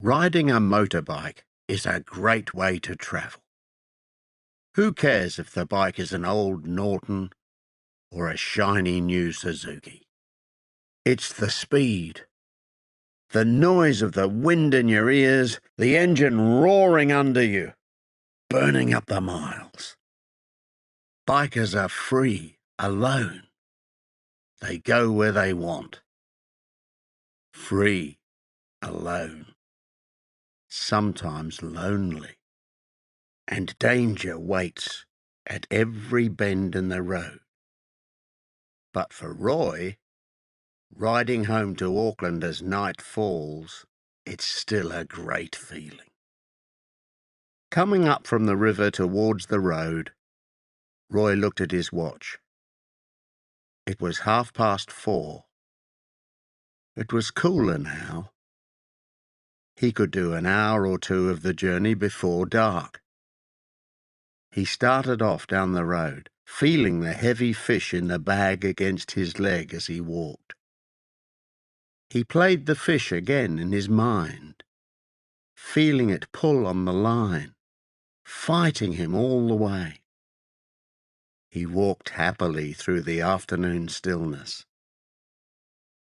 Riding a motorbike is a great way to travel. Who cares if the bike is an old Norton or a shiny new Suzuki? It's the speed, the noise of the wind in your ears, the engine roaring under you, burning up the miles. Bikers are free, alone. They go where they want. Free, alone. Sometimes lonely. And danger waits at every bend in the road. But for Roy, riding home to Auckland as night falls, it's still a great feeling. Coming up from the river towards the road, Roy looked at his watch. It was 4:30. It was cooler now. He could do an hour or two of the journey before dark. He started off down the road, feeling the heavy fish in the bag against his leg as he walked. He played the fish again in his mind, feeling it pull on the line, fighting him all the way. He walked happily through the afternoon stillness.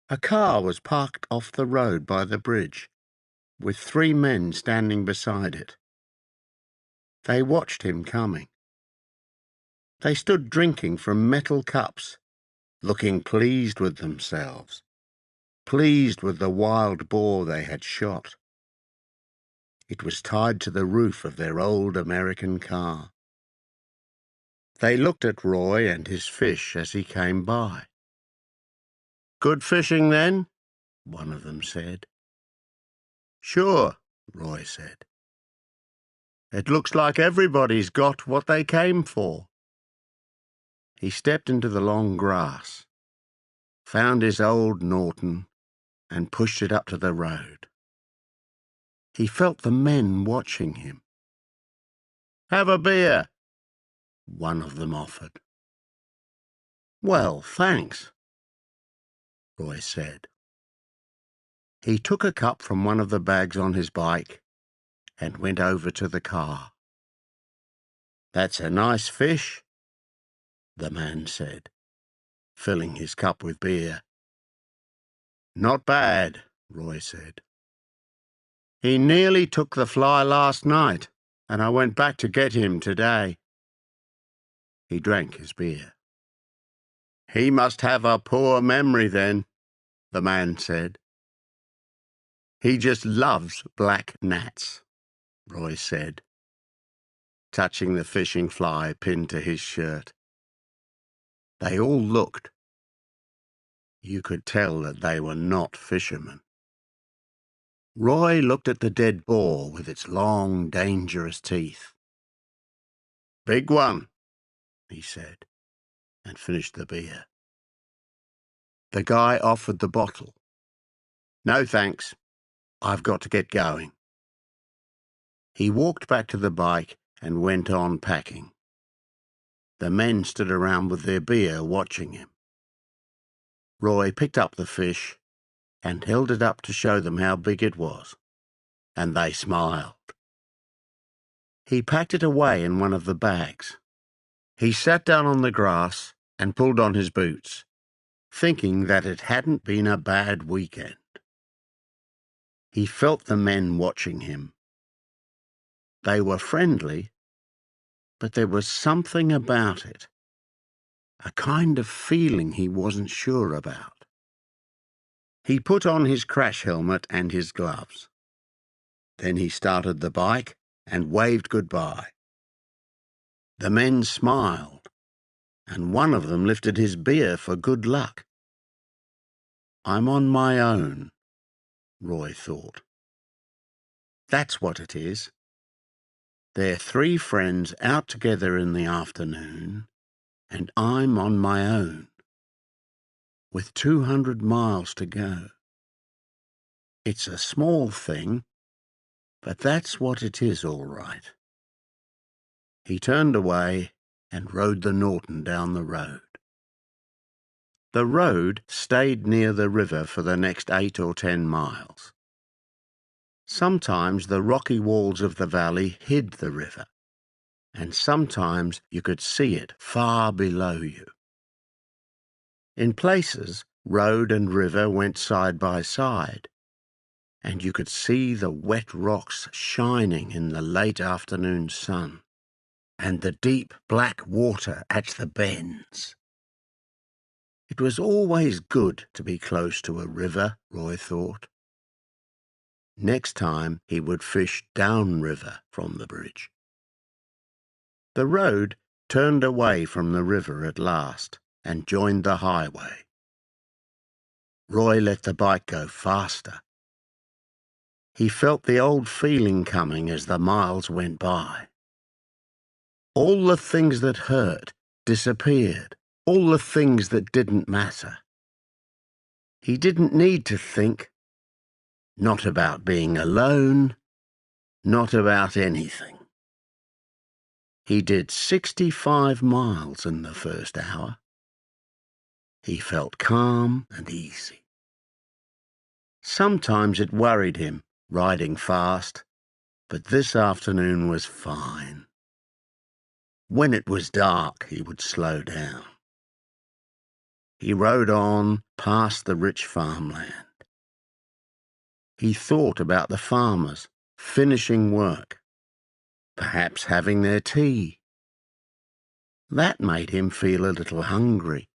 A car was parked off the road by the bridge, with 3 men standing beside it. They watched him coming. They stood drinking from metal cups, looking pleased with themselves, pleased with the wild boar they had shot. It was tied to the roof of their old American car. They looked at Roy and his fish as he came by. "Good fishing, then?" one of them said. "Sure," Roy said. "It looks like everybody's got what they came for." He stepped into the long grass, found his old Norton, and pushed it up to the road. He felt the men watching him. "Have a beer," one of them offered. "Well, thanks," Roy said. He took a cup from one of the bags on his bike and went over to the car. "That's a nice fish," the man said, filling his cup with beer. "Not bad," Roy said. "He nearly took the fly last night, and I went back to get him today." He drank his beer. "He must have a poor memory then," the man said. "He just loves black gnats," Roy said, touching the fishing fly pinned to his shirt. They all looked. You could tell that they were not fishermen. Roy looked at the dead boar with its long, dangerous teeth. "Big one," he said, and finished the beer. The guy offered the bottle. "No thanks, I've got to get going." He walked back to the bike and went on packing. The men stood around with their beer watching him. Roy picked up the fish and held it up to show them how big it was, and they smiled. He packed it away in one of the bags. He sat down on the grass and pulled on his boots, thinking that it hadn't been a bad weekend. He felt the men watching him. They were friendly, but there was something about it, a kind of feeling he wasn't sure about. He put on his crash helmet and his gloves. Then he started the bike and waved goodbye. The men smiled, and one of them lifted his beer for good luck. "I'm on my own," Roy thought. That's what it is. They're 3 friends out together in the afternoon, and I'm on my own, with 200 miles to go. It's a small thing, but that's what it is all right. He turned away and rode the Norton down the road. The road stayed near the river for the next 8 or 10 miles. Sometimes the rocky walls of the valley hid the river, and sometimes you could see it far below you. In places, road and river went side by side, and you could see the wet rocks shining in the late afternoon sun, and the deep black water at the bends. It was always good to be close to a river, Roy thought. Next time he would fish downriver from the bridge. The road turned away from the river at last and joined the highway. Roy let the bike go faster. He felt the old feeling coming as the miles went by. All the things that hurt disappeared, all the things that didn't matter. He didn't need to think, not about being alone, not about anything. He did 65 miles in the first hour. He felt calm and easy. Sometimes it worried him, riding fast, but this afternoon was fine. When it was dark, he would slow down. He rode on past the rich farmland. He thought about the farmers finishing work, perhaps having their tea. That made him feel a little hungry.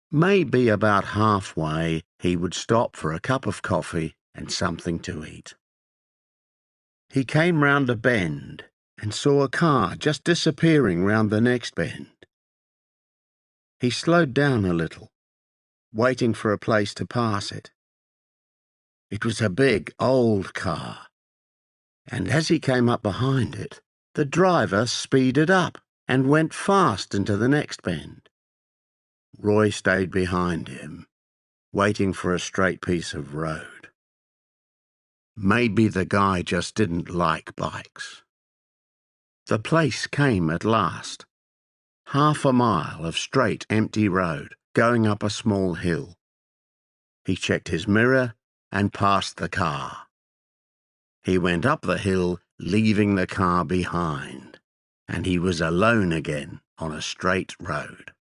Maybe about halfway he would stop for a cup of coffee and something to eat. He came round a bend and saw a car just disappearing round the next bend. He slowed down a little, waiting for a place to pass it. It was a big, old car, and as he came up behind it, the driver speeded up and went fast into the next bend. Roy stayed behind him, waiting for a straight piece of road. Maybe the guy just didn't like bikes. The place came at last. Half a mile of straight, empty road, going up a small hill. He checked his mirror and passed the car. He went up the hill, leaving the car behind, and he was alone again on a straight road.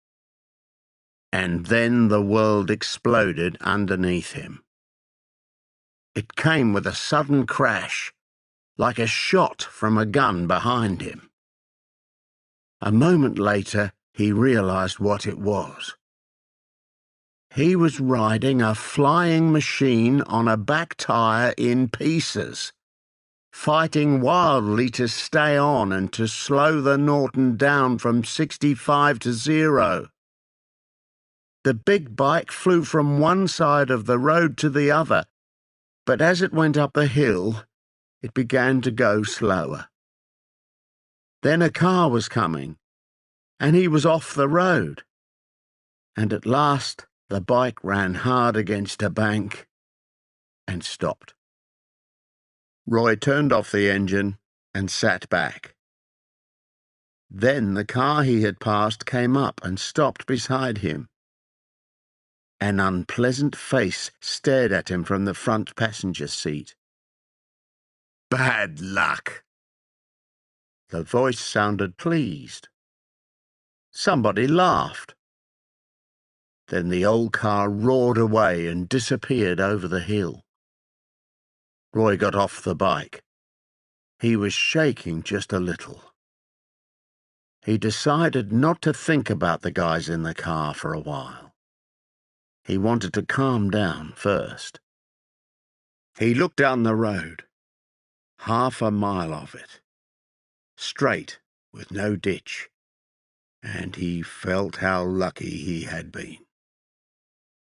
And then the world exploded underneath him. It came with a sudden crash, like a shot from a gun behind him. A moment later, he realized what it was. He was riding a flying machine on a back tire in pieces, fighting wildly to stay on and to slow the Norton down from 65 to 0. The big bike flew from one side of the road to the other, but as it went up the hill, it began to go slower. Then a car was coming, and he was off the road. And at last the bike ran hard against a bank and stopped. Roy turned off the engine and sat back. Then the car he had passed came up and stopped beside him. An unpleasant face stared at him from the front passenger seat. "Bad luck." The voice sounded pleased. Somebody laughed. Then the old car roared away and disappeared over the hill. Roy got off the bike. He was shaking just a little. He decided not to think about the guys in the car for a while. He wanted to calm down first. He looked down the road, half a mile of it, straight with no ditch, and he felt how lucky he had been.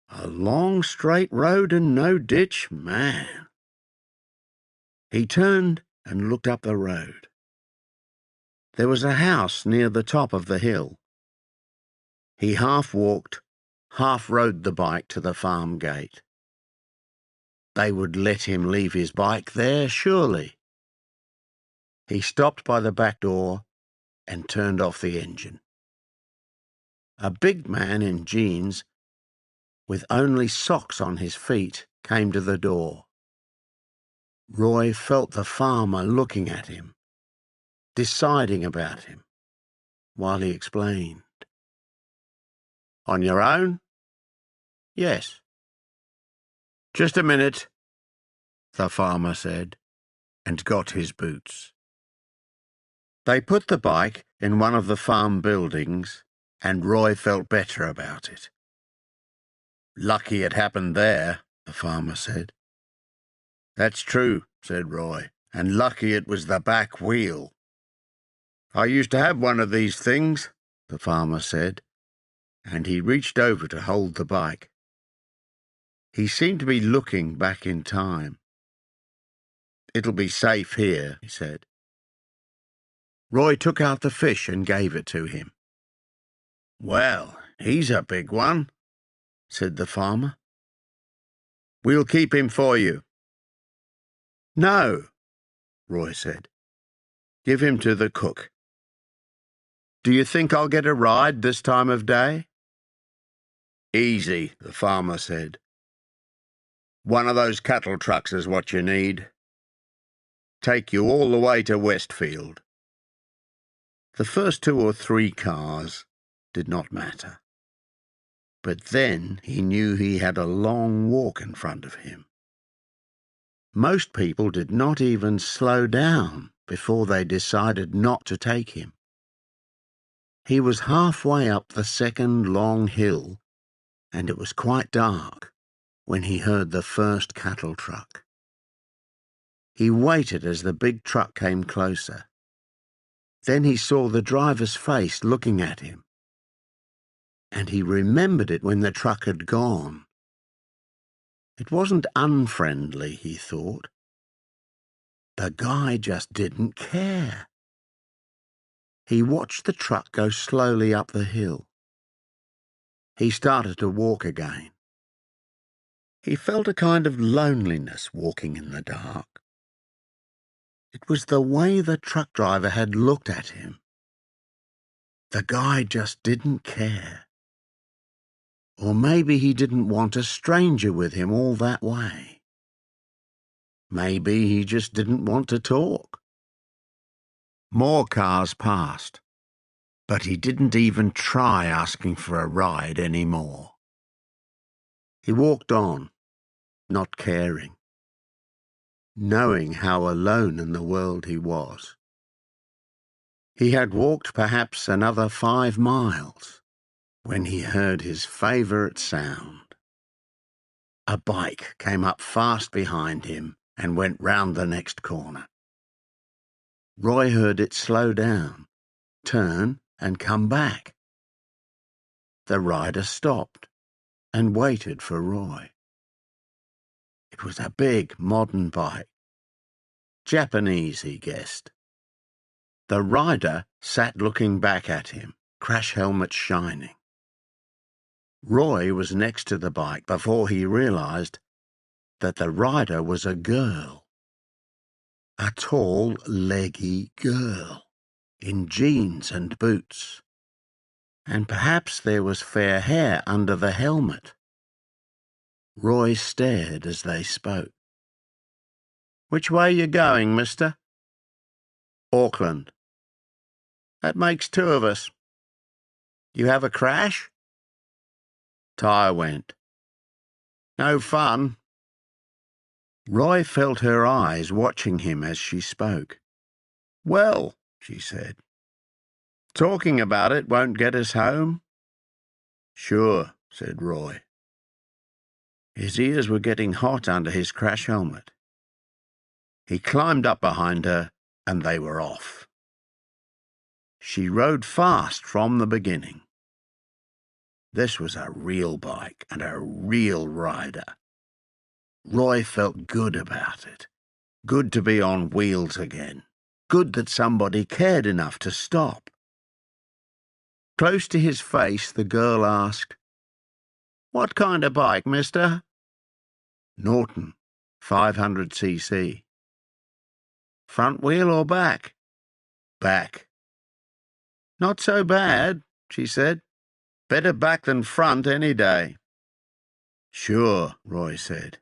A long straight road and no ditch, man. He turned and looked up the road. There was a house near the top of the hill. He half walked, half rode the bike to the farm gate. They would let him leave his bike there, surely. He stopped by the back door and turned off the engine. A big man in jeans, with only socks on his feet, came to the door. Roy felt the farmer looking at him, deciding about him, while he explained. On your own? Yes. Just a minute, the farmer said, and got his boots. They put the bike in one of the farm buildings, and Roy felt better about it. Lucky it happened there, the farmer said. That's true, said Roy, and lucky it was the back wheel. I used to have one of these things, the farmer said, and he reached over to hold the bike. He seemed to be looking back in time. It'll be safe here, he said. Roy took out the fish and gave it to him. Well, he's a big one, said the farmer. We'll keep him for you. No, Roy said. Give him to the cook. Do you think I'll get a ride this time of day? Easy, the farmer said. One of those cattle trucks is what you need. Take you all the way to Westfield. The first 2 or 3 cars did not matter. But then he knew he had a long walk in front of him. Most people did not even slow down before they decided not to take him. He was halfway up the second long hill, and it was quite dark when he heard the first cattle truck. He waited as the big truck came closer. Then he saw the driver's face looking at him, and he remembered it when the truck had gone. It wasn't unfriendly, he thought. The guy just didn't care. He watched the truck go slowly up the hill. He started to walk again. He felt a kind of loneliness walking in the dark. It was the way the truck driver had looked at him. The guy just didn't care. Or maybe he didn't want a stranger with him all that way. Maybe he just didn't want to talk. More cars passed, but he didn't even try asking for a ride anymore. He walked on, not caring, knowing how alone in the world he was. He had walked perhaps another 5 miles when he heard his favourite sound. A bike came up fast behind him and went round the next corner. Roy heard it slow down, turn and come back. The rider stopped and waited for Roy. It was a big, modern bike. Japanese, he guessed. The rider sat looking back at him, crash helmet shining. Roy was next to the bike before he realised that the rider was a girl. A tall, leggy girl, in jeans and boots. And perhaps there was fair hair under the helmet. Roy stared as they spoke. Which way you going, mister? Auckland. That makes 2 of us. You have a crash? Tyre went. No fun. Roy felt her eyes watching him as she spoke. Well, she said, talking about it won't get us home. Sure, said Roy. His ears were getting hot under his crash helmet. He climbed up behind her, and they were off. She rode fast from the beginning. This was a real bike and a real rider. Roy felt good about it. Good to be on wheels again. Good that somebody cared enough to stop. Close to his face, the girl asked, What kind of bike, mister? Norton, 500cc. Front wheel or back? Back. Not so bad, she said. Better back than front any day. Sure, Roy said.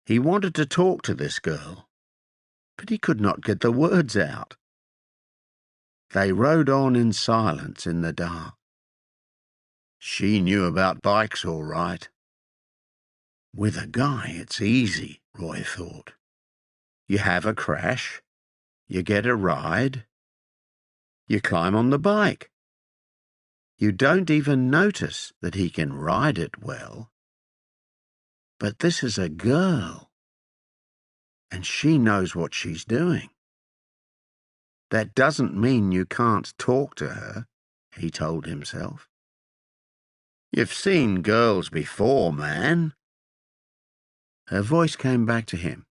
He wanted to talk to this girl, but he could not get the words out. They rode on in silence in the dark. She knew about bikes all right. With a guy, it's easy, Roy thought. You have a crash, you get a ride, you climb on the bike. You don't even notice that he can ride it well. But this is a girl, and she knows what she's doing. That doesn't mean you can't talk to her, he told himself. You've seen girls before, man. Her voice came back to him.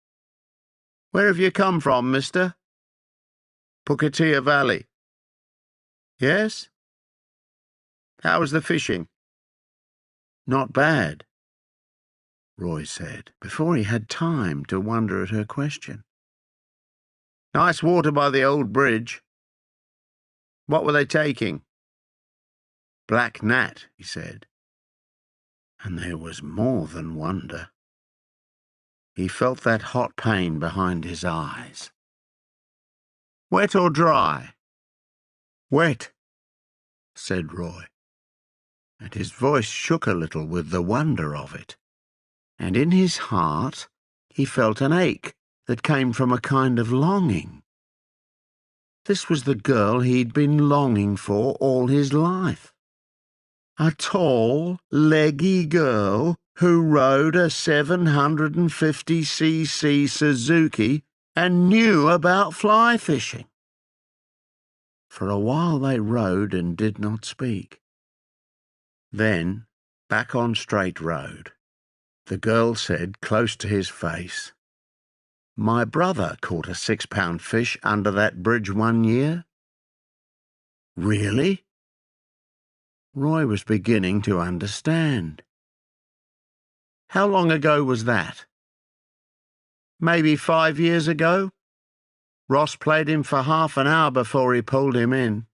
Where have you come from, mister? Pukatia Valley. Yes? How was the fishing? Not bad, Roy said, before he had time to wonder at her question. Nice water by the old bridge. What were they taking? Black gnat, he said. And there was more than wonder. He felt that hot pain behind his eyes. Wet or dry? Wet, said Roy, and his voice shook a little with the wonder of it. And in his heart he felt an ache that came from a kind of longing. This was the girl he'd been longing for all his life. A tall, leggy girl who rode a 750cc Suzuki and knew about fly fishing. For a while they rode and did not speak. Then, back on Straight Road, the girl said close to his face, My brother caught a 6-pound fish under that bridge one year. Really? Roy was beginning to understand. How long ago was that? Maybe 5 years ago? Ross played him for half an hour before he pulled him in.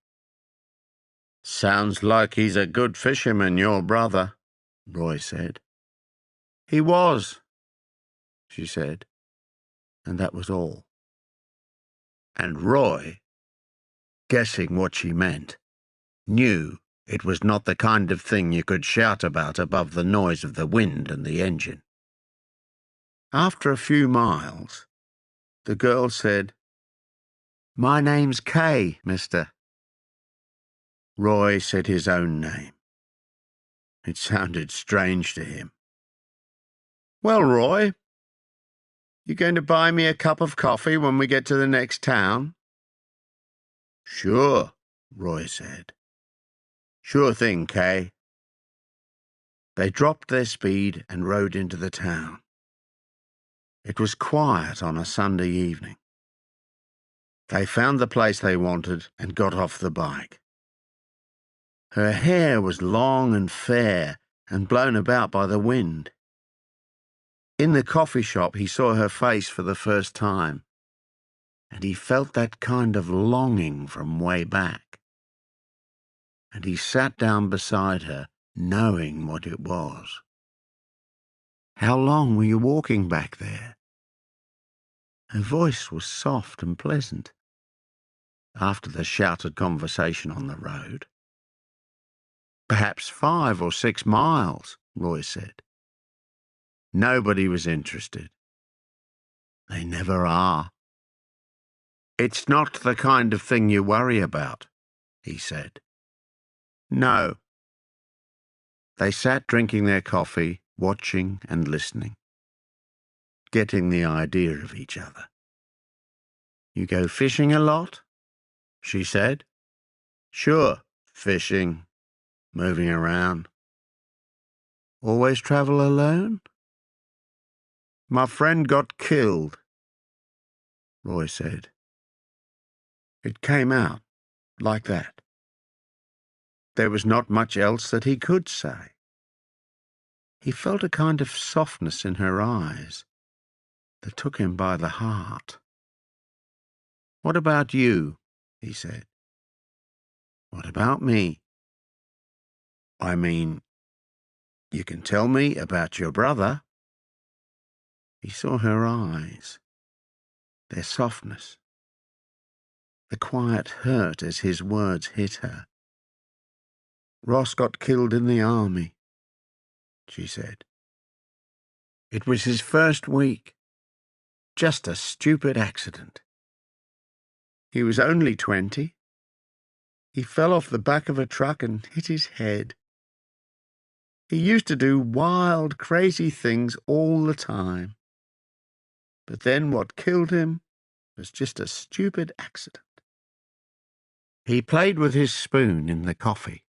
Sounds like he's a good fisherman, your brother, Roy said. He was, she said, and that was all. And Roy, guessing what she meant, knew it was not the kind of thing you could shout about above the noise of the wind and the engine. After a few miles, the girl said, My name's Kay, mister. Roy said his own name. It sounded strange to him. Well, Roy, you going to buy me a cup of coffee when we get to the next town? Sure, Roy said. Sure thing, Kay. They dropped their speed and rode into the town. It was quiet on a Sunday evening. They found the place they wanted and got off the bike. Her hair was long and fair and blown about by the wind. In the coffee shop he saw her face for the first time, and he felt that kind of longing from way back. And he sat down beside her, knowing what it was. How long were you walking back there? Her voice was soft and pleasant, after the shouted conversation on the road. Perhaps 5 or 6 miles, Roy said. Nobody was interested. They never are. It's not the kind of thing you worry about, he said. No. They sat drinking their coffee, watching and listening, getting the idea of each other. You go fishing a lot? She said. Sure, fishing, moving around. Always travel alone? My friend got killed, Roy said. It came out like that. There was not much else that he could say. He felt a kind of softness in her eyes that took him by the heart. What about you? He said. What about me? I mean, you can tell me about your brother. He saw her eyes, their softness, the quiet hurt as his words hit her. "Ross got killed in the army," she said. "It was his first week. Just a stupid accident. He was only 20. He fell off the back of a truck and hit his head. He used to do wild, crazy things all the time. But then what killed him was just a stupid accident." He played with his spoon in the coffee.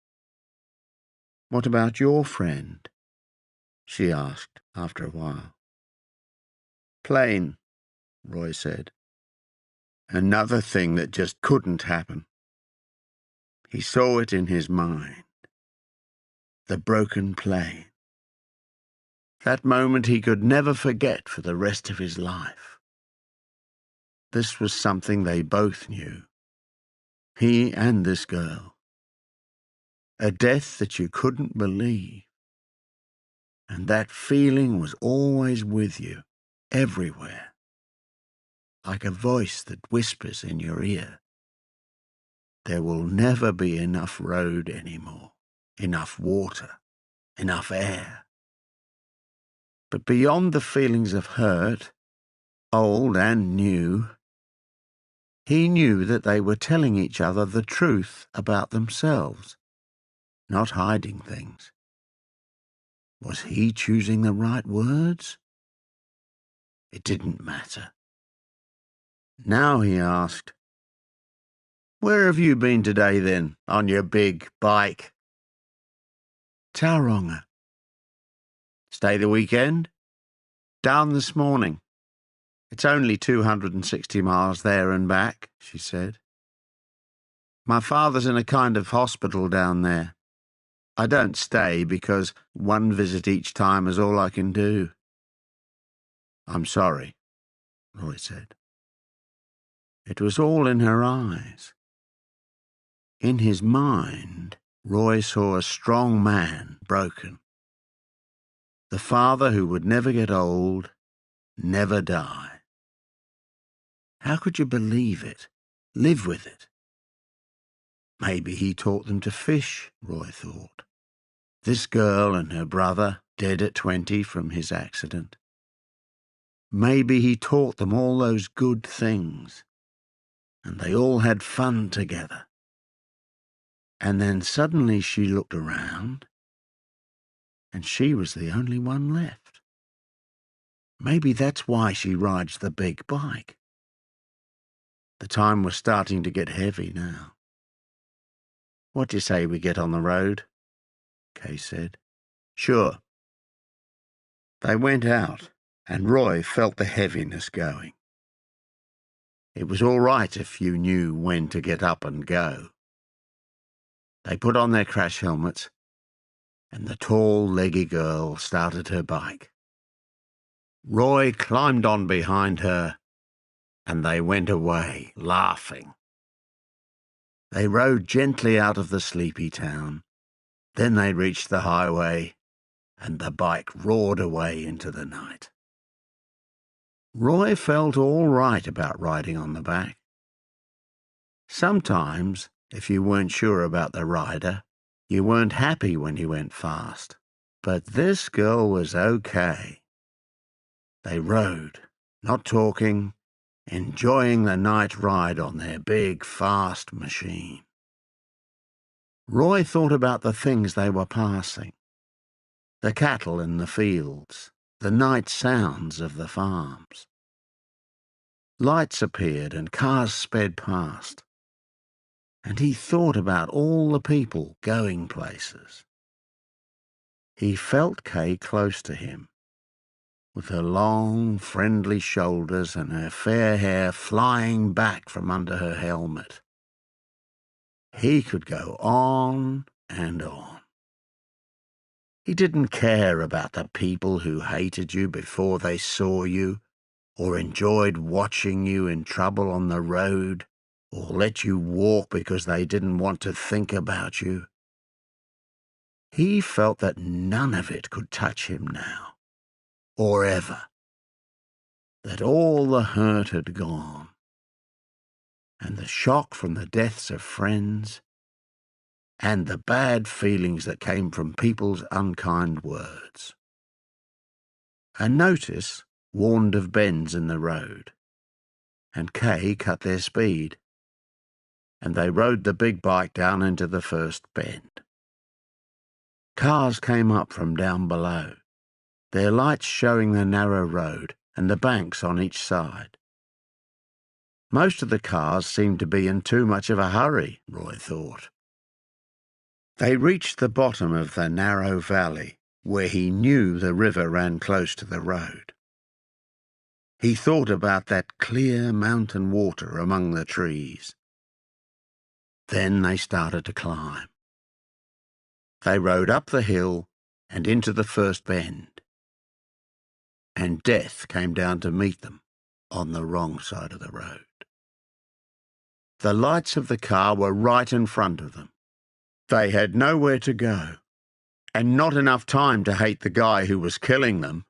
"What about your friend?" she asked after a while. "Plain," Roy said. "Another thing that just couldn't happen." He saw it in his mind. The broken plane. That moment he could never forget for the rest of his life. This was something they both knew. He and this girl. A death that you couldn't believe. And that feeling was always with you, everywhere. Like a voice that whispers in your ear. There will never be enough road anymore, enough water, enough air. But beyond the feelings of hurt, old and new, he knew that they were telling each other the truth about themselves, not hiding things. Was he choosing the right words? It didn't matter. Now he asked, "Where have you been today then, on your big bike?" "Tauranga." "Stay the weekend?" "Down this morning. It's only 260 miles there and back," she said. "My father's in a kind of hospital down there. I don't stay because one visit each time is all I can do." "I'm sorry," Roy said. It was all in her eyes. In his mind, Roy saw a strong man broken. The father who would never get old, never die. How could you believe it? Live with it? Maybe he taught them to fish, Roy thought. This girl and her brother, dead at 20 from his accident. Maybe he taught them all those good things, and they all had fun together. And then suddenly she looked around, and she was the only one left. Maybe that's why she rides the big bike. The time was starting to get heavy now. "What do you say we get on the road?" Kay said. "Sure." They went out, and Roy felt the heaviness going. It was all right if you knew when to get up and go. They put on their crash helmets, and the tall, leggy girl started her bike. Roy climbed on behind her, and they went away, laughing. They rode gently out of the sleepy town. Then they reached the highway, and the bike roared away into the night. Roy felt all right about riding on the back. Sometimes, if you weren't sure about the rider, you weren't happy when he went fast. But this girl was okay. They rode, not talking, enjoying the night ride on their big, fast machine. Roy thought about the things they were passing. The cattle in the fields, the night sounds of the farms. Lights appeared and cars sped past. And he thought about all the people going places. He felt Kay close to him, with her long, friendly shoulders and her fair hair flying back from under her helmet. He could go on and on. He didn't care about the people who hated you before they saw you, or enjoyed watching you in trouble on the road, or let you walk because they didn't want to think about you. He felt that none of it could touch him now, or ever. that all the hurt had gone, and the shock from the deaths of friends, and the bad feelings that came from people's unkind words. A notice warned of bends in the road, and Kay cut their speed, and they rode the big bike down into the first bend. Cars came up from down below, their lights showing the narrow road and the banks on each side. Most of the cars seemed to be in too much of a hurry, Roy thought. They reached the bottom of the narrow valley, where he knew the river ran close to the road. He thought about that clear mountain water among the trees. Then they started to climb. They rode up the hill and into the first bend, and death came down to meet them on the wrong side of the road. The lights of the car were right in front of them. They had nowhere to go, and not enough time to hate the guy who was killing them.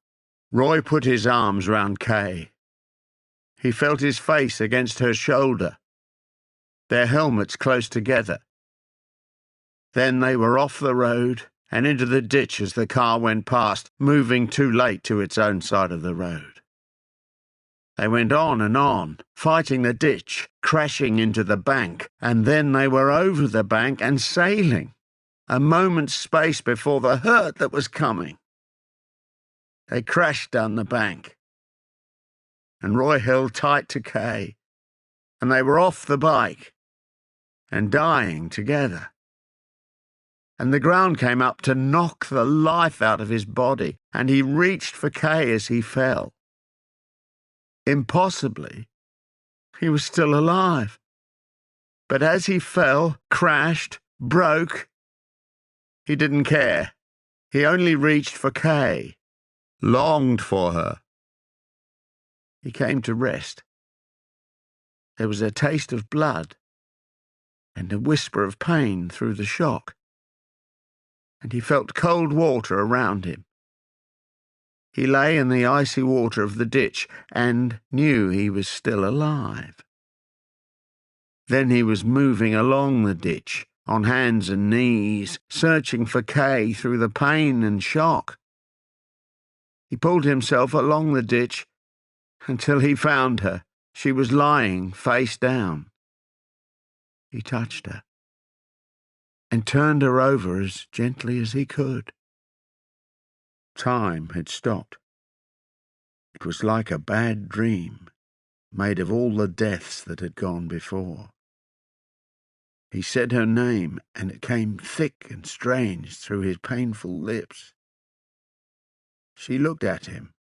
Roy put his arms round Kay. He felt his face against her shoulder, their helmets close together. Then they were off the road and into the ditch as the car went past, moving too late to its own side of the road. They went on, fighting the ditch, crashing into the bank, and then they were over the bank and sailing, a moment's space before the hurt that was coming. They crashed down the bank, and Roy held tight to Kay, and they were off the bike and dying together. And the ground came up to knock the life out of his body, and he reached for Kay as he fell. Impossibly, he was still alive. But as he fell, crashed, broke, he didn't care. He only reached for Kay, longed for her. He came to rest. There was a taste of blood and a whisper of pain through the shock, and he felt cold water around him. He lay in the icy water of the ditch and knew he was still alive. Then he was moving along the ditch, on hands and knees, searching for Kay through the pain and shock. He pulled himself along the ditch until he found her. She was lying face down. He touched her and turned her over as gently as he could. Time had stopped. It was like a bad dream, made of all the deaths that had gone before. He said her name, and it came thick and strange through his painful lips. She looked at him,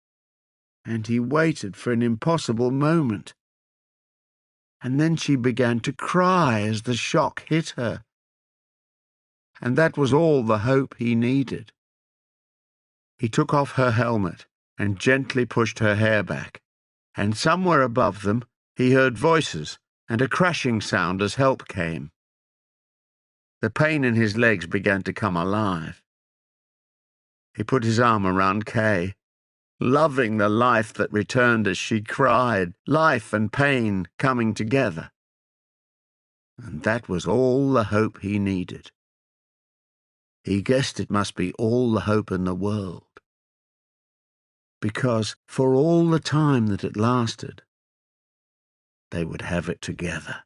and he waited for an impossible moment. And then she began to cry as the shock hit her. And that was all the hope he needed. He took off her helmet and gently pushed her hair back, and somewhere above them he heard voices and a crashing sound as help came. The pain in his legs began to come alive. He put his arm around Kay, loving the life that returned as she cried, life and pain coming together. And that was all the hope he needed. He guessed it must be all the hope in the world, because for all the time that it lasted, they would have it together.